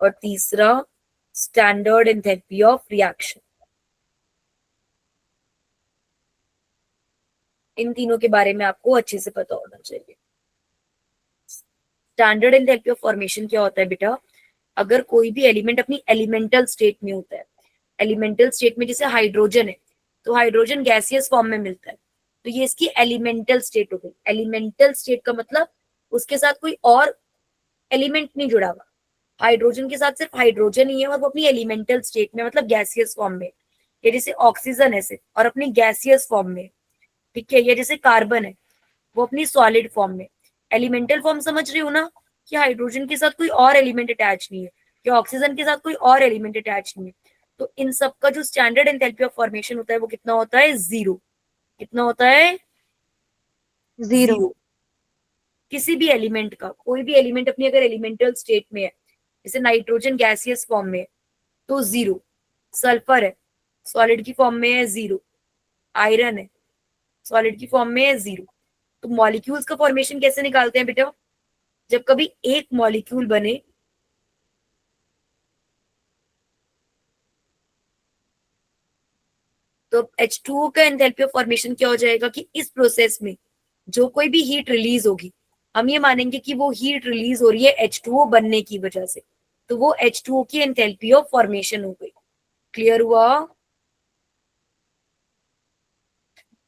और तीसरा स्टैंडर्ड एंथैल्पी ऑफ रिएक्शन। इन तीनों के बारे में आपको अच्छे से पता होना चाहिए। स्टैंडर्ड एंथैल्पी ऑफ फॉर्मेशन क्या होता है बेटा? अगर कोई भी एलिमेंट अपनी एलिमेंटल स्टेट में होता है, एलिमेंटल स्टेट में जैसे हाइड्रोजन है, तो हाइड्रोजन गैसियस फॉर्म में मिलता है, तो ये इसकी एलिमेंटल स्टेट हो गई। एलिमेंटल स्टेट का मतलब उसके साथ कोई और एलिमेंट नहीं जुड़ा हुआ, हाइड्रोजन के साथ सिर्फ हाइड्रोजन ही है और वो अपनी एलिमेंटल स्टेट में मतलब गैसियस फॉर्म में। ये जैसे ऑक्सीजन है सिर्फ और अपनी गैसियस फॉर्म में, ठीक है। ये जैसे कार्बन है, वो अपनी सॉलिड फॉर्म में। एलिमेंटल फॉर्म समझ रही हो ना, कि हाइड्रोजन के साथ कोई और एलिमेंट अटैच नहीं है, या ऑक्सीजन के साथ कोई और एलिमेंट अटैच नहीं है। तो इन सब का जो स्टैंडर्ड एंथैल्पी ऑफ फॉर्मेशन होता है वो कितना होता है? 0। कितना होता है? 0। किसी भी एलिमेंट का, कोई भी एलिमेंट अपनी अगर एलिमेंटल स्टेट में है, जैसे नाइट्रोजन गैसियस फॉर्म में है तो 0, सल्फर है सॉलिड की फॉर्म में है 0, आयरन है सॉलिड की फॉर्म में है 0। तो मॉलिक्यूल्स का फॉर्मेशन कैसे निकालते हैं बेटा? जब कभी एक मॉलिक्यूल बने तो H2O का एंथैल्पी ऑफ फॉर्मेशन क्या हो जाएगा कि इस प्रोसेस में जो कोई भी हीट रिलीज होगी, हम ये मानेंगे कि वो हीट रिलीज हो रही है H2O बनने की वजह से, तो वो H2O की एंथैल्पी ऑफ फॉर्मेशन हो गई। क्लियर हुआ?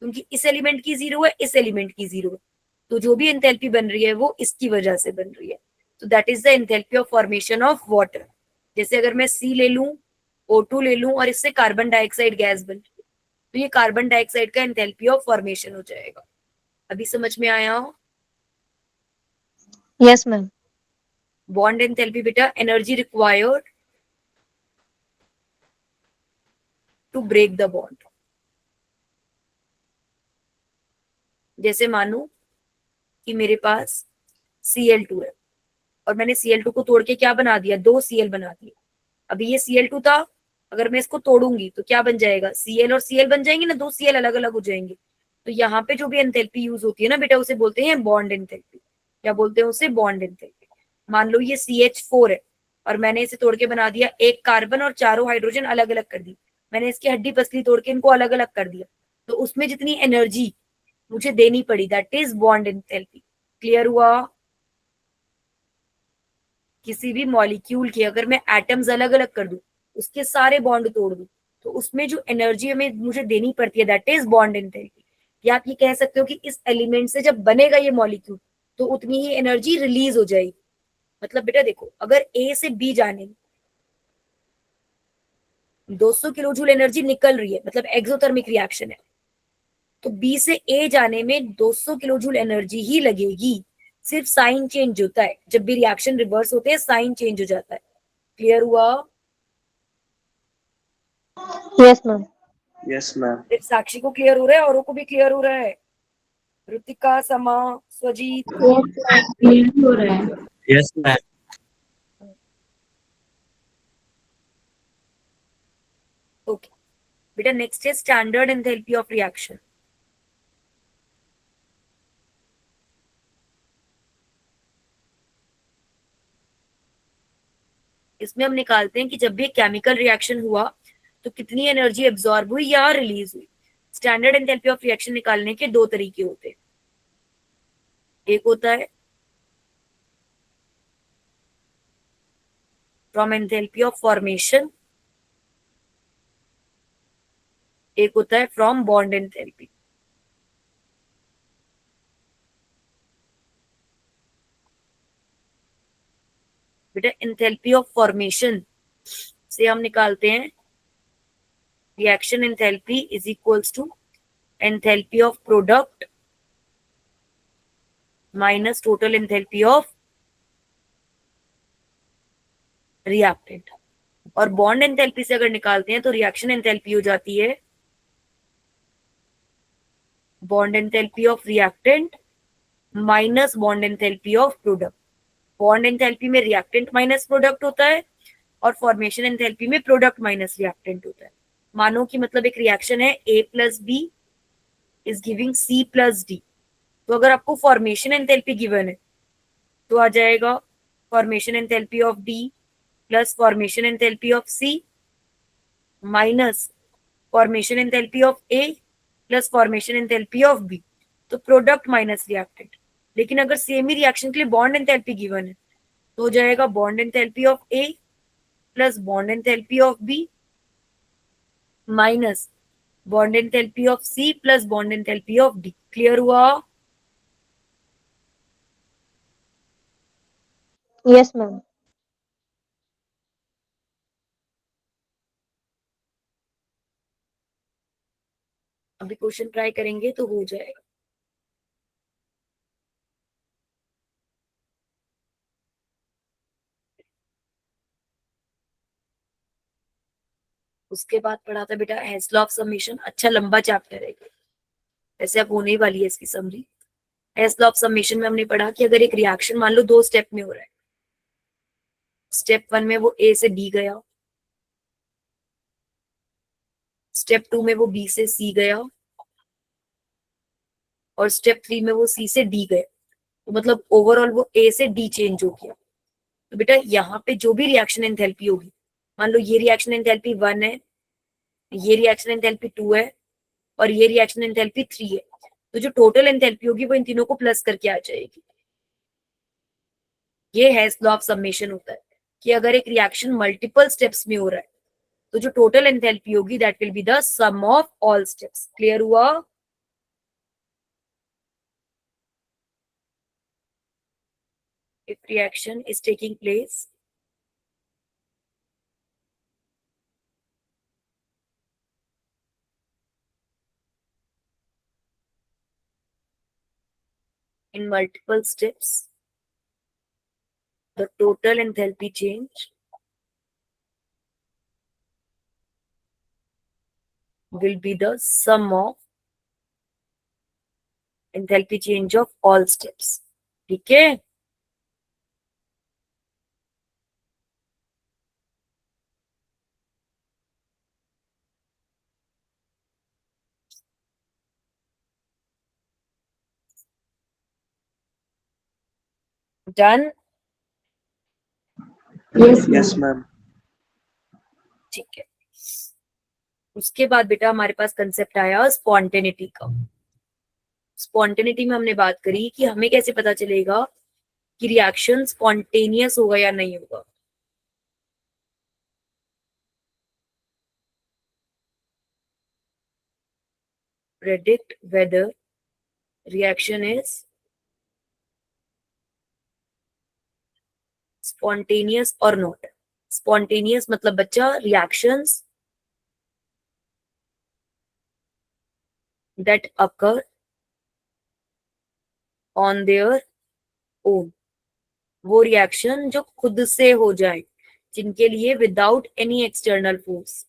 क्योंकि इस एलिमेंट की 0 है, इस एलिमेंट की 0 है, तो जो भी एंथैल्पी बन रही है वो इसकी वजह से बन रही है। तो that is the enthalpy of formation of water. जैसे अगर मैं C ले लूं, O2 ले लूं और इससे कार्बन डाइऑक्साइड गैस बन रही है, तो ये कार्बन डाइऑक्साइड का एंथैल्पी ऑफ फॉर्मेशन हो जाएगा। अभी समझ में आया? Yes, ma'am. बॉन्ड एंथैल्पी बेटा, energy required to break the bond. जैसे मानो कि मेरे पास Cl2 है और मैंने Cl2 को तोड़ के क्या बना दिया? 2 Cl बना दिए। अभी ये Cl2 था, अगर मैं इसको तोड़ूंगी तो क्या बन जाएगा? Cl और Cl बन जाएंगे ना, 2 Cl अलग अलग हो जाएंगे। तो यहाँ पे जो भी एंथैल्पी यूज होती है ना बेटा, उसे बोलते हैं बॉन्ड एंथैल्पी। क्या बोलते हैं उसे? Bond enthalpy. मान लो ये CH4 है और मैंने इसे तोड़ के बना दिया एक कार्बन और चारों हाइड्रोजन अलग अलग कर दी। मैंने इसकी हड्डी पसली तोड़ के इनको अलग अलग कर दिया, तो उसमें जितनी एनर्जी मुझे देनी पड़ी that is bond enthalpy. Clear हुआ? किसी भी मॉलिक्यूल के अगर मैं एटम्स अलग अलग कर दूं, उसके सारे बॉन्ड तोड़ दूं, तो उसमें जो एनर्जी हमें मुझे देनी पड़ती है दैट इज बॉन्ड एंथैल्पी। या आप ये कह सकते हो कि इस एलिमेंट से जब बनेगा ये मॉलिक्यूल तो उतनी ही एनर्जी रिलीज हो जाएगी। मतलब बेटा देखो, अगर ए से बी जाने में 200 किलो जूल एनर्जी निकल रही है, मतलब एक्सोथर्मिक रिएक्शन है, तो बी से ए जाने में 200 किलो जूल एनर्जी ही लगेगी। सिर्फ साइन चेंज होता है, जब भी रिएक्शन रिवर्स होते हैं साइन चेंज हो जाता है। क्लियर हुआ? Yes, ma'am. Yes, ma'am. सिर्फ साक्षी को क्लियर हो रहा है, औरों को भी क्लियर हो रहा है? ऋतिका, समा, स्वजीत? क्लियर हो रहा है। Yes, ma'am. ओके बेटा, नेक्स्ट है स्टैंडर्ड एंथैल्पी ऑफ रिएक्शन। इसमें हम निकालते हैं कि जब भी एक केमिकल रिएक्शन हुआ तो कितनी एनर्जी एब्जॉर्ब हुई या रिलीज हुई। स्टैंडर्ड एंथैल्पी ऑफ रिएक्शन निकालने के 2 तरीके होते हैं। एक होता है फ्रॉम एंथैल्पी ऑफ फॉर्मेशन, एक होता है फ्रॉम बॉन्ड एंथैल्पी। बेटा एंथैल्पी ऑफ फॉर्मेशन से हम निकालते हैं reaction enthalpy is equals to enthalpy of product minus total enthalpy of reactant. और बॉन्ड एंथैल्पी से अगर निकालते हैं तो रिएक्शन एंथैल्पी हो जाती है bond enthalpy of reactant minus bond enthalpy of product. Bond enthalpy में रिएक्टेंट माइनस प्रोडक्ट होता है और फॉर्मेशन एंथैल्पी में प्रोडक्ट माइनस रिएक्टेंट होता है। मानो कि मतलब एक रिएक्शन है A plus B is giving C plus D, तो अगर आपको फॉर्मेशन एंथैल्पी गिवन है तो आ जाएगा formation enthalpy of D plus formation enthalpy of C minus formation enthalpy of A plus formation enthalpy of B, तो product minus reactant. लेकिन अगर same ही reaction के लिए बॉन्ड एंथैल्पी गिवन है तो हो जाएगा bond enthalpy of A plus bond enthalpy of B minus bond enthalpy of C plus bond enthalpy of D। Clear हुआ? Yes, ma'am. अभी क्वेश्चन ट्राई करेंगे तो हो जाएगा। उसके बाद पढ़ा था बेटा हेस लॉ ऑफ समेशन, अच्छा लंबा चैप्टर है, वैसे अब होने वाली है इसकी समरी। हेस लॉ ऑफ समेशन में हमने पढ़ा कि अगर एक रिएक्शन मान लो 2 स्टेप में हो रहा है, स्टेप 1 में वो A से B गया, स्टेप 2 में वो B से C गया और स्टेप 3 में वो C से D गया, तो मतलब ओवरऑल वो A से D चेंज हो गया। तो बेटा यहाँ पे जो भी रिएक्शन एंथैल्पी होगी, मान लो ये रिएक्शन एंथैल्पी 1 है, ये रिएक्शन एंथैल्पी 2 है और ये रिएक्शन एंथैल्पी 3 है, तो जो टोटल एंथैल्पी होगी वो इन तीनों को प्लस करके आ जाएगी। ये हेस लॉ ऑफ समेशन होता है कि अगर एक रिएक्शन मल्टीपल स्टेप्स में हो रहा है तो जो टोटल एंथैल्पी होगी that will be the sum of all steps. Clear हुआ? If reaction is taking place in multiple steps, the total enthalpy change will be the sum of enthalpy change of all steps. ठीक है? Done? Yes, Yes, ma'am. ma'am. ठीक है। उसके बाद बेटा हमारे पास concept आया स्पॉन्टेनिटी का। स्पॉन्टेनिटी में हमने बात करी कि हमें कैसे पता चलेगा कि रिएक्शन स्पॉन्टेनियस होगा या नहीं होगा। Predict whether reaction is spontaneous or not. Spontaneous मतलब बच्चा reactions that occur on their own, वो रिएक्शन जो खुद से हो जाए, जिनके लिए विदाउट एनी एक्सटर्नल फोर्स,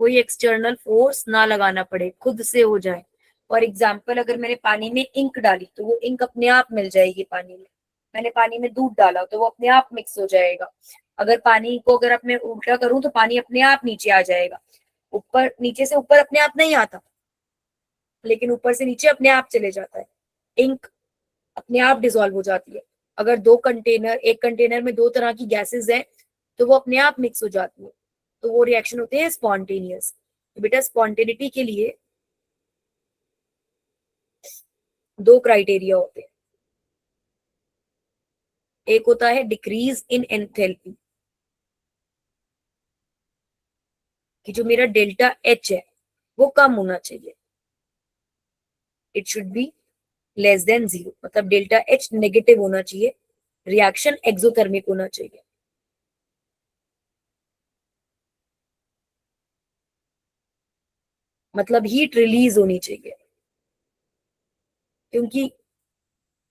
कोई एक्सटर्नल फोर्स ना लगाना पड़े, खुद से हो जाए। फॉर एग्जाम्पल अगर मैंने पानी में इंक डाली तो वो इंक अपने आप मिल जाएगी पानी में। मैंने पानी में दूध डाला तो वो अपने आप मिक्स हो जाएगा। अगर पानी को अगर मैं उल्टा करूं तो पानी अपने आप नीचे आ जाएगा। ऊपर नीचे से ऊपर अपने आप नहीं आता, लेकिन ऊपर से नीचे अपने आप चले जाता है। इंक अपने आप डिसॉल्व हो जाती है। अगर एक कंटेनर में 2 तरह की गैसेस है तो वो अपने आप मिक्स हो जाती है, तो वो रिएक्शन होते हैं स्पॉन्टेनियस। तो बेटा स्पॉन्टेनिटी के लिए 2 क्राइटेरिया होते हैं। एक होता है डिक्रीज इन एंथैल्पी, कि जो मेरा डेल्टा एच है वो कम होना चाहिए, it should be less than 0, मतलब डेल्टा एच नेगेटिव होना चाहिए, रिएक्शन एक्सोथर्मिक होना चाहिए। मतलब हीट रिलीज होनी चाहिए, क्योंकि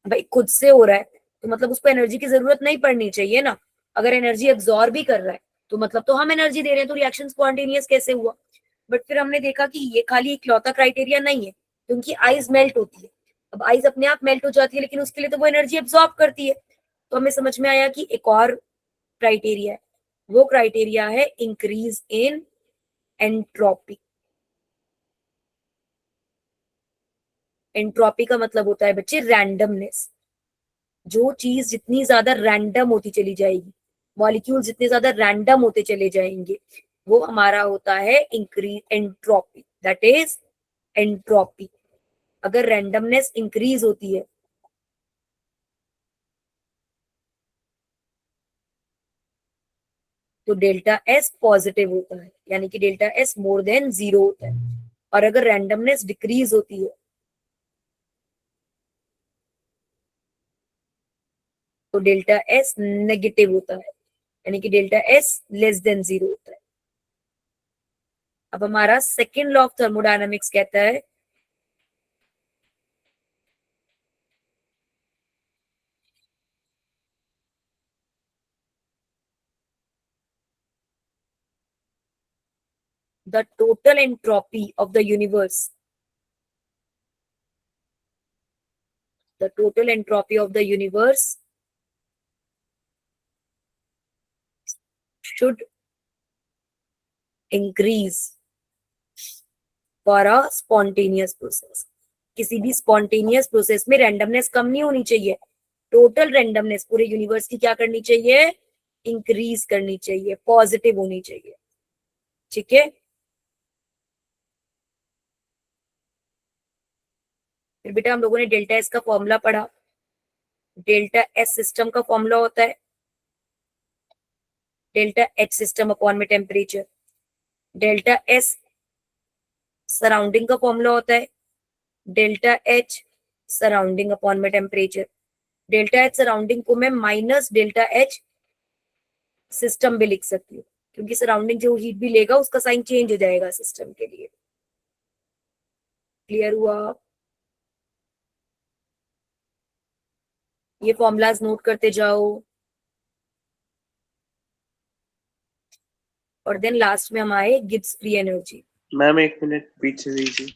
भाई खुद से हो रहा है तो मतलब उसको एनर्जी की जरूरत नहीं पड़नी चाहिए ना। अगर एनर्जी एब्जॉर्ब भी कर रहा है तो मतलब तो हम एनर्जी दे रहे हैं, तो रिएक्शन स्पॉन्टेनियस कैसे हुआ? बट फिर हमने देखा कि ये खाली इकलौता क्राइटेरिया नहीं है, क्योंकि आइस मेल्ट होती है। अब आइस अपने आप मेल्ट हो जाती है, लेकिन उसके लिए तो वो एनर्जी एब्जॉर्ब करती है। तो हमें समझ में आया कि एक और क्राइटेरिया है, वो क्राइटेरिया है इंक्रीज इन एंट्रोपी। एंट्रोपी का मतलब होता है बच्चे रैंडमनेस। जो चीज जितनी ज्यादा रैंडम होती चली जाएगी, मॉलिक्यूल जितने ज्यादा रैंडम होते चले जाएंगे, वो हमारा होता है increase entropy, that is entropy. अगर रैंडमनेस इंक्रीज होती है तो डेल्टा एस पॉजिटिव होता है, यानी कि डेल्टा एस मोर देन 0 होता है। और अगर रैंडमनेस डिक्रीज होती है तो डेल्टा एस नेगेटिव होता है, यानी कि डेल्टा एस लेस देन 0 होता है। अब हमारा सेकेंड लॉ ऑफ थर्मोडायनामिक्स कहता है the total entropy of the universe, the total entropy of the universe should increase for a spontaneous process. किसी भी स्पॉन्टेनियस प्रोसेस में रैंडमनेस कम नहीं होनी चाहिए, टोटल रैंडमनेस पूरे यूनिवर्स की क्या करनी चाहिए, इंक्रीज करनी चाहिए, पॉजिटिव होनी चाहिए। ठीक है, फिर बेटा हम लोगों ने डेल्टा एस का फॉर्मूला पढ़ा। डेल्टा एस सिस्टम का फॉर्मूला होता है डेल्टा एच सिस्टम अपॉन में टेम्परेचर। डेल्टा एस सराउंडिंग का फॉर्मूला होता है डेल्टा एच सराउंडिंग अपॉन में टेम्परेचर। डेल्टा एच सराउंडिंग को मैं माइनस डेल्टा एच सिस्टम भी लिख सकती हूँ, क्योंकि सराउंडिंग जो हीट भी लेगा उसका साइन चेंज हो जाएगा सिस्टम के लिए। क्लियर हुआ? ये फॉर्मूलाज नोट करते जाओ। और देन लास्ट में हम आए Gibbs free energy. Ma'am 1 minute पीछे दीजिए।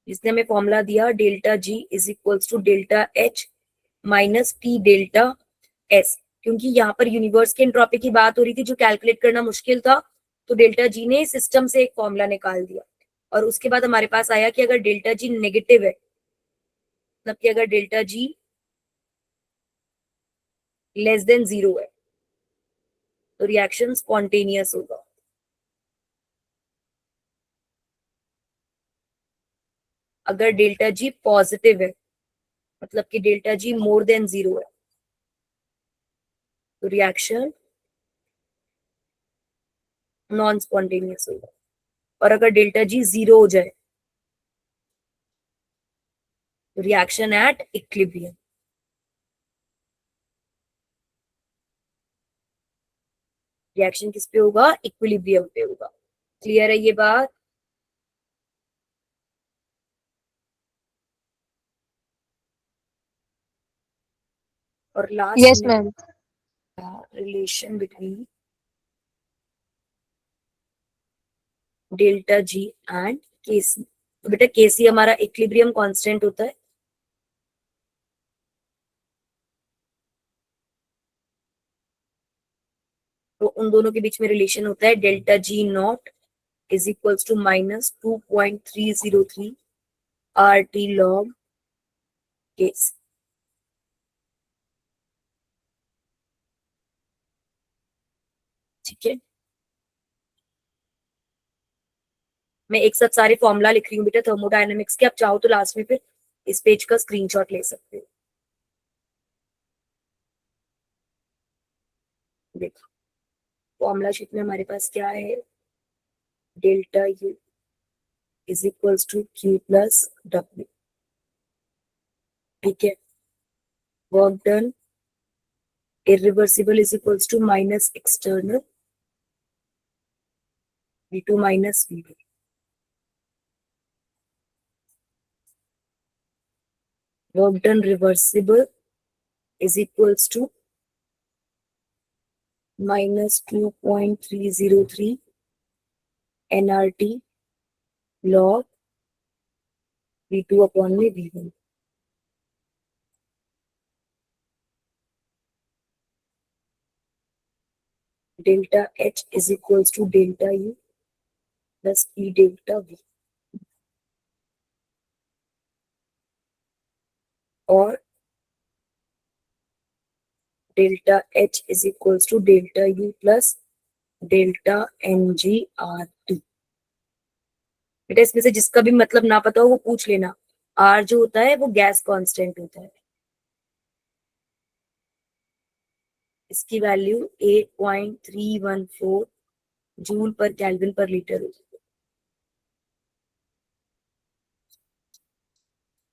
इसने हमें फॉर्मूला दिया delta G is equals to delta H minus T delta S. क्योंकि यहाँ पर यूनिवर्स के एंट्रोपी की बात हो रही थी जो कैलकुलेट करना मुश्किल था, तो डेल्टा जी ने सिस्टम से एक फॉर्मूला निकाल दिया। और उसके बाद हमारे पास आया कि अगर डेल्टा जी नेगेटिव है, मतलब कि अगर डेल्टा जी लेस देन 0 है तो रिएक्शन स्पॉन्टेनियस होगा। अगर डेल्टा जी पॉजिटिव है, मतलब कि डेल्टा जी मोर देन 0 है, तो रिएक्शन नॉन स्पॉन्टेनियस होगा। और अगर डेल्टा जी 0 हो जाए तो रिएक्शन एट इक्विलिब्रियम। रिएक्शन किस पे होगा, इक्विलिब्रियम पे होगा। क्लियर है ये बात? और last Yes, ma'am. Relation between delta G and K C. तो बेटा केसी हमारा इक्विलिब्रियम कांस्टेंट होता है, तो उन दोनों के बीच में रिलेशन होता है delta G naught is equals to minus 2.303 R T log K C. ठीक है, मैं एक साथ सारे फॉर्मूला लिख रही हूँ बेटा थर्मोडायनेमिक्स के। आप चाहो तो लास्ट में फिर इस पेज का स्क्रीनशॉट ले सकते हो। देखो फॉर्मूला शीट में हमारे पास क्या है, delta U is equals to Q plus W. ठीक है, work done irreversible is equals to minus external V2 minus V1. Work done reversible is equals to minus 2.303 nRT log V2 upon में V1। Delta H is equals to delta U plus P delta V, और delta H is equals to delta U plus delta NGRT। बेटा इसमें से जिसका भी मतलब ना पता हो वो पूछ लेना। R जो होता है वो गैस कांस्टेंट होता है, इसकी वैल्यू 8.314 जूल पर केल्विन पर लीटर होती है।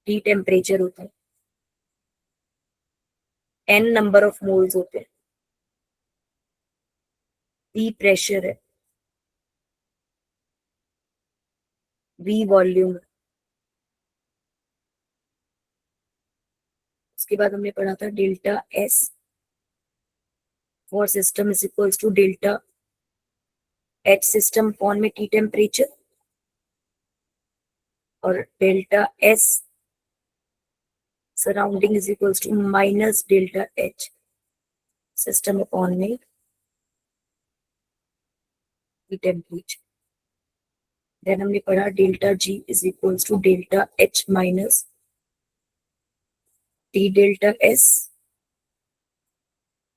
टी टेम्परेचर होता है, n नंबर ऑफ मोल्स होते हैं, P प्रेशर है, V वॉल्यूम है। उसके बाद हमने पढ़ा था delta S for system is equals to delta H system upon में T टेम्परेचर, और delta S surrounding is equals to minus delta H system upon में T टेम्परेचर। देन हमने पढ़ा delta G is equals to delta H minus T delta S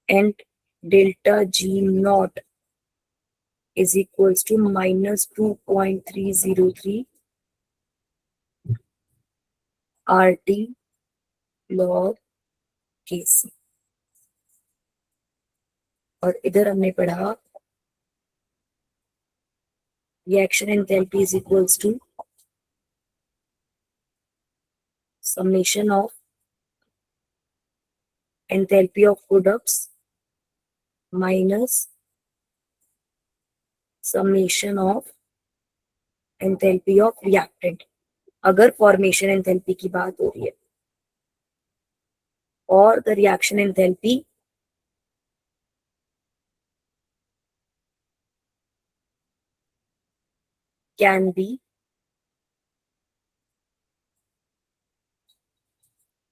and delta G naught is equals to minus 2.303 RT log Kc। और इधर हमने पढ़ा reaction enthalpy is equals to summation of enthalpy of products minus summation of enthalpy of reactant, अगर formation enthalpy की बात हो रही है, और the reaction enthalpy can be,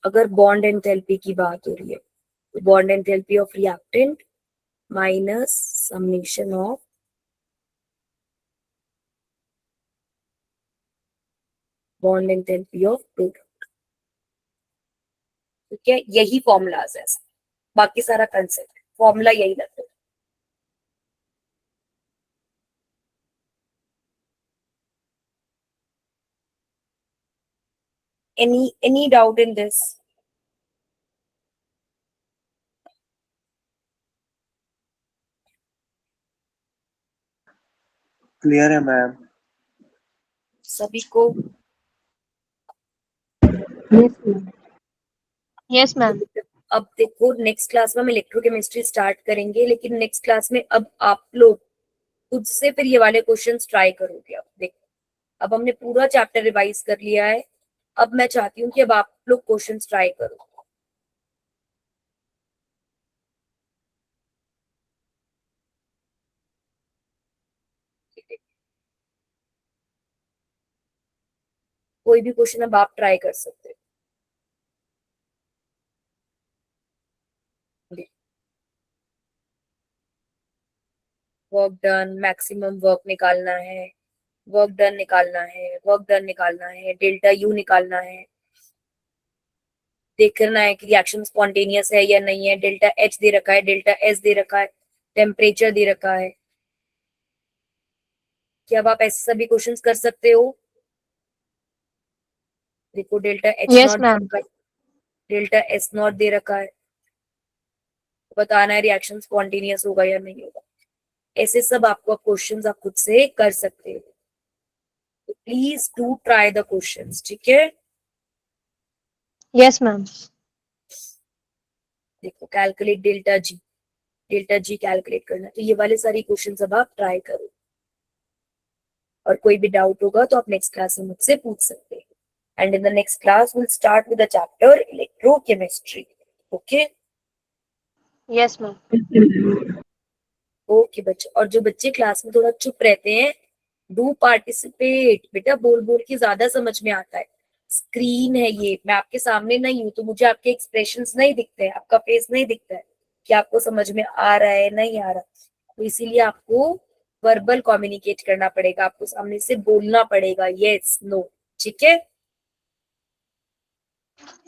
अगर बॉन्ड एंथैल्पी की बात हो रही है तो bond enthalpy of reactant minus summation of bond enthalpy of product. ठीक है, यही फॉर्मूलाज है, बाकी सारा कंसेप्ट फॉर्मूला यही लगता है। any doubt in this? Clear है मैम। सभी को? Yes, ma'am. अब देखो नेक्स्ट क्लास में हम इलेक्ट्रोकेमिस्ट्री स्टार्ट करेंगे, लेकिन नेक्स्ट क्लास में अब आप लोग खुद से फिर ये वाले क्वेश्चंस ट्राई करोगे। अब देखो, अब हमने पूरा चैप्टर रिवाइज कर लिया है, अब मैं चाहती हूँ कि अब आप लोग क्वेश्चंस ट्राई करो। कोई भी क्वेश्चन अब आप ट्राई कर सकते हो। वर्क डन, मैक्सिमम वर्क निकालना है, वर्क डन निकालना है, वर्क डन निकालना है, डेल्टा यू निकालना है, देखना है कि रिएक्शन स्पॉन्टेनियस है या नहीं है, डेल्टा एच दे रखा है, डेल्टा एस दे रखा है, टेम्परेचर दे रखा है। क्या अब आप ऐसे सभी क्वेश्चंस कर सकते हो? देखो delta H Yes, not ma'am. Delta S not they रखा है, बताना है रिएक्शन स्पॉन्टेनियस होगा या नहीं होगा। ऐसे सब आपको क्वेश्चंस आप खुद से कर सकते हो, तो please do try the questions. ठीक है, Yes, ma'am. देखो कैलकुलेट डेल्टा जी कैलकुलेट करना, तो ये वाले सारी क्वेश्चंस अब आप ट्राई करो, और कोई भी डाउट होगा तो आप नेक्स्ट क्लास में मुझसे पूछ सकते हैं। And in the next class will start with the chapter electrochemistry. Okay Yes, ma'am. Okay बच्चे, और जो बच्चे क्लास में थोड़ा चुप रहते हैं, डू पार्टिसिपेट बेटा, बोल बोल के ज्यादा समझ में आता है। स्क्रीन है ये, मैं आपके सामने नहीं हूँ तो मुझे आपके एक्सप्रेशंस नहीं दिखते हैं, आपका फेस नहीं दिखता है कि आपको समझ में आ रहा है नहीं आ रहा, तो इसीलिए आपको वर्बल कम्युनिकेट करना पड़ेगा, आपको सामने से बोलना पड़ेगा यस नो, ठीक है?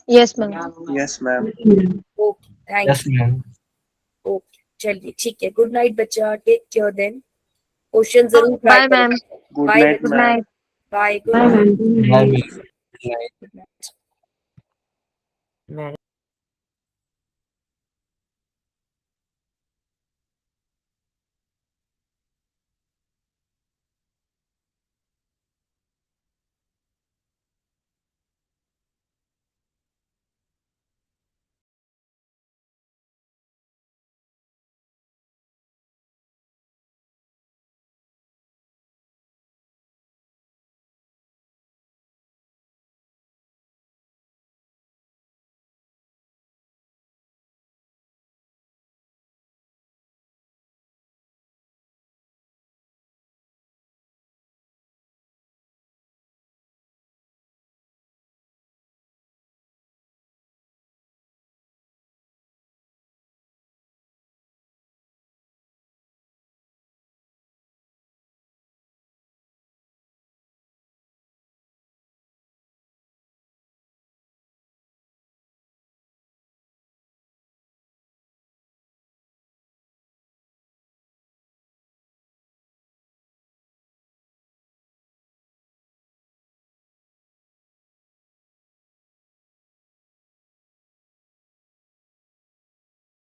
Yes, ma'am. Yes, ma'am. Okay thank Yes, ma'am. You. Okay चलिए ठीक है, गुड नाइट बच्चा, टेक केयर देन, क्वेश्चन जरूर try Bye, ma'am. Good bye night, Good ma'am. night. Bye, good Bye, night, ma'am. Good Bye, night. ma'am. Good night. Good night. मैं